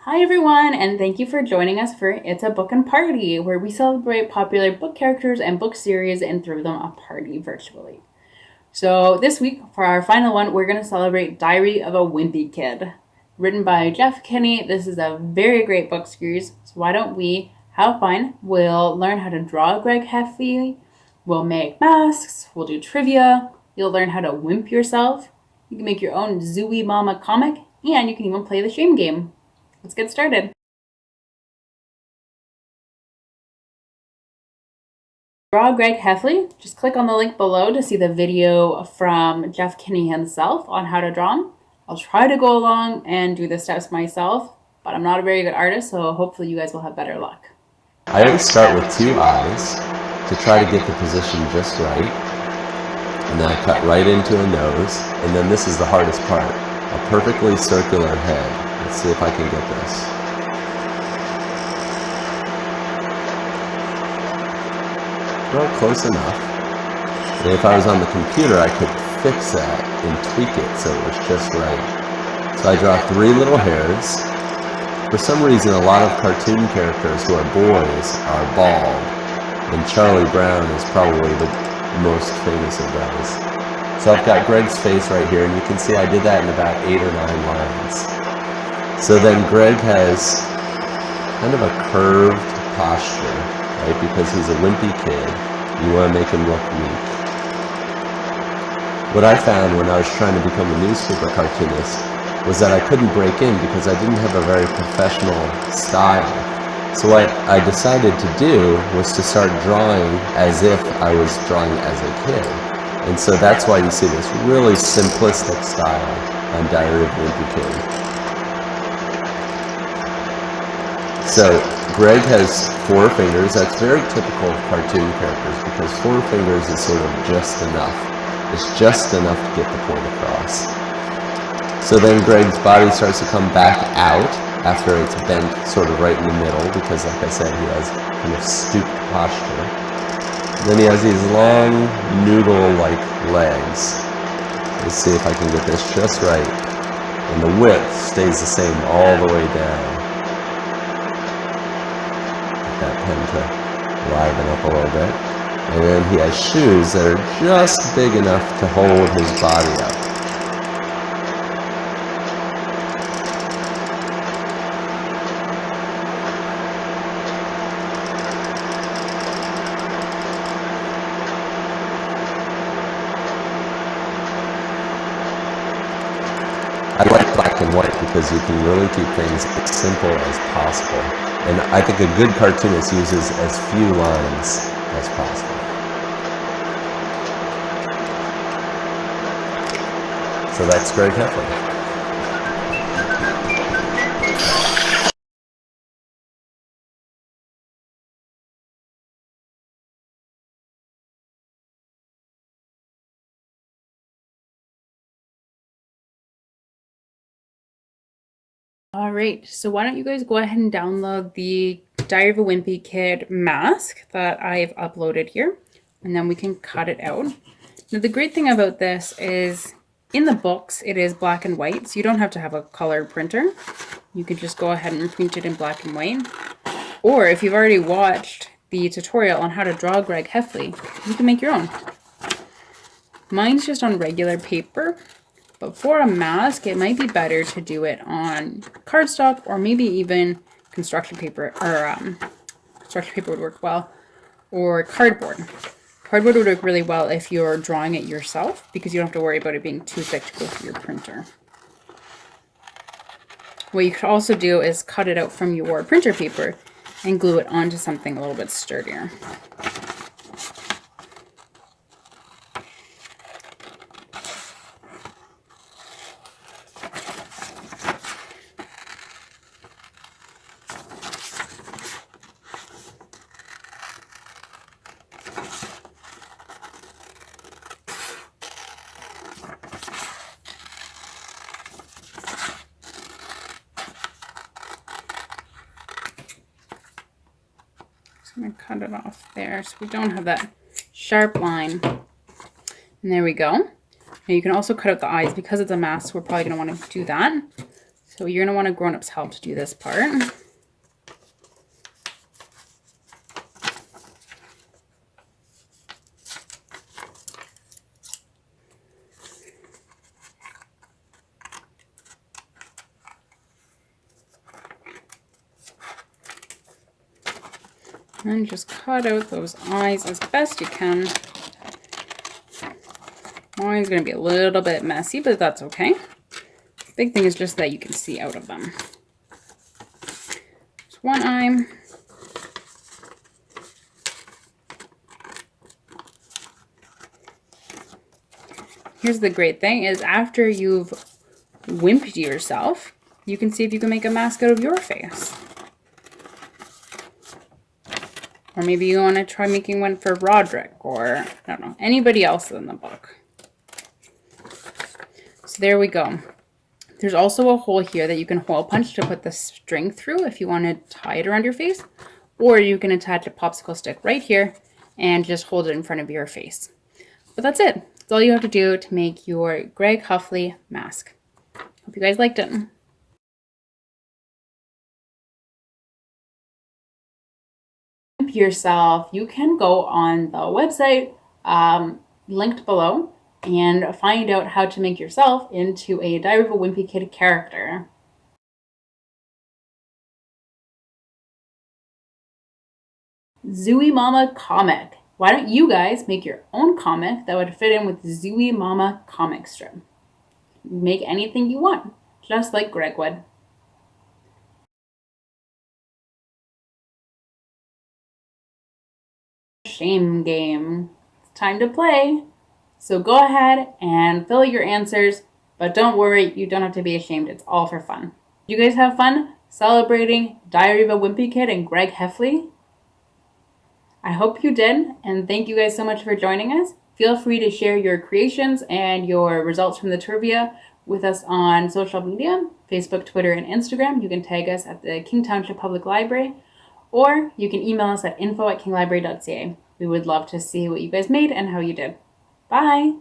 Hi everyone, and thank you for joining us for It's a Bookin' Party, where we celebrate popular book characters and book series and throw them a party virtually. So this week, for our final one, we're going to celebrate Diary of a Wimpy Kid. Written by Jeff Kinney, this is a very great book series, so why don't we have fun? We'll learn how to draw Greg Heffley, we'll make masks, we'll do trivia, you'll learn how to wimp yourself, you can make your own Zooey Mama comic, and you can even play the shame game. Let's get started. Draw Greg Heffley. Just click on the link below to see the video from Jeff Kinney himself on how to draw him. I'll try to go along and do the steps myself, but I'm not a very good artist, so hopefully you guys will have better luck. I always start with two eyes to try to get the position just right, and then I cut right into a nose, and then this is the hardest part, a perfectly circular head. Let's see if I can get this. Well, close enough. And if I was on the computer, I could fix that and tweak it so it was just right. So I draw three little hairs. For some reason, a lot of cartoon characters who are boys are bald, and Charlie Brown is probably the most famous of those. So I've got Greg's face right here, and you can see I did that in about 8 or 9 lines. So then Greg has kind of a curved posture, right? Because he's a wimpy kid. You want to make him look weak. What I found when I was trying to become a newspaper cartoonist was that I couldn't break in because I didn't have a very professional style. So what I decided to do was to start drawing as if I was drawing as a kid. And so that's why you see this really simplistic style on Diary of a Wimpy Kid. So Greg has 4 fingers. That's very typical of cartoon characters because 4 fingers is sort of just enough. It's just enough to get the point across. So then Greg's body starts to come back out after it's bent sort of right in the middle because, like I said, he has kind of stooped posture. Then he has these long noodle-like legs. Let's see if I can get this just right. And the width stays the same all the way down. That pen to liven up a little bit. And then he has shoes that are just big enough to hold his body up. I like black and white because you can really keep things as simple as possible. And I think a good cartoonist uses as few lines as possible. So that's Greg Heffley. All right, so why don't you guys go ahead and download the Diary of a Wimpy Kid mask that I've uploaded here, and then we can cut it out. Now, the great thing about this is in the books, it is black and white, so you don't have to have a color printer. You can just go ahead and print it in black and white. Or if you've already watched the tutorial on how to draw Greg Heffley, you can make your own. Mine's just on regular paper. But for a mask, it might be better to do it on cardstock or maybe even construction paper, or construction paper would work well, or cardboard. Cardboard would work really well if you're drawing it yourself because you don't have to worry about it being too thick to go through your printer. What you could also do is cut it out from your printer paper and glue it onto something a little bit sturdier. I'm going to cut it off there so we don't have that sharp line. And there we go. Now you can also cut out the eyes because it's a mask. We're probably going to want to do that. So you're going to want a grown-up's help to do this part. And just cut out those eyes as best you can. Mine's going to be a little bit messy, but that's okay. Big thing is just that you can see out of them. There's one eye. Here's the great thing is after you've wimped yourself, you can see if you can make a mask out of your face. Or maybe you want to try making one for Roderick or, I don't know, anybody else in the book. So there we go. There's also a hole here that you can hole punch to put the string through if you want to tie it around your face. Or you can attach a popsicle stick right here and just hold it in front of your face. But that's it. That's all you have to do to make your Greg Heffley mask. Hope you guys liked it. Wimp Yourself, you can go on the website linked below and find out how to make yourself into a Diary of a Wimpy Kid character. Zooey Mama comic. Why don't you guys make your own comic that would fit in with Zooey Mama comic strip? Make anything you want, just like Greg would. Shame game. It's time to play. So go ahead and fill out your answers, but don't worry, you don't have to be ashamed. It's all for fun. You guys have fun celebrating Diary of a Wimpy Kid and Greg Heffley? I hope you did, and thank you guys so much for joining us. Feel free to share your creations and your results from the trivia with us on social media, Facebook, Twitter, and Instagram. You can tag us at the King Township Public Library, or you can email us at info@kinglibrary.ca. We would love to see what you guys made and how you did. Bye!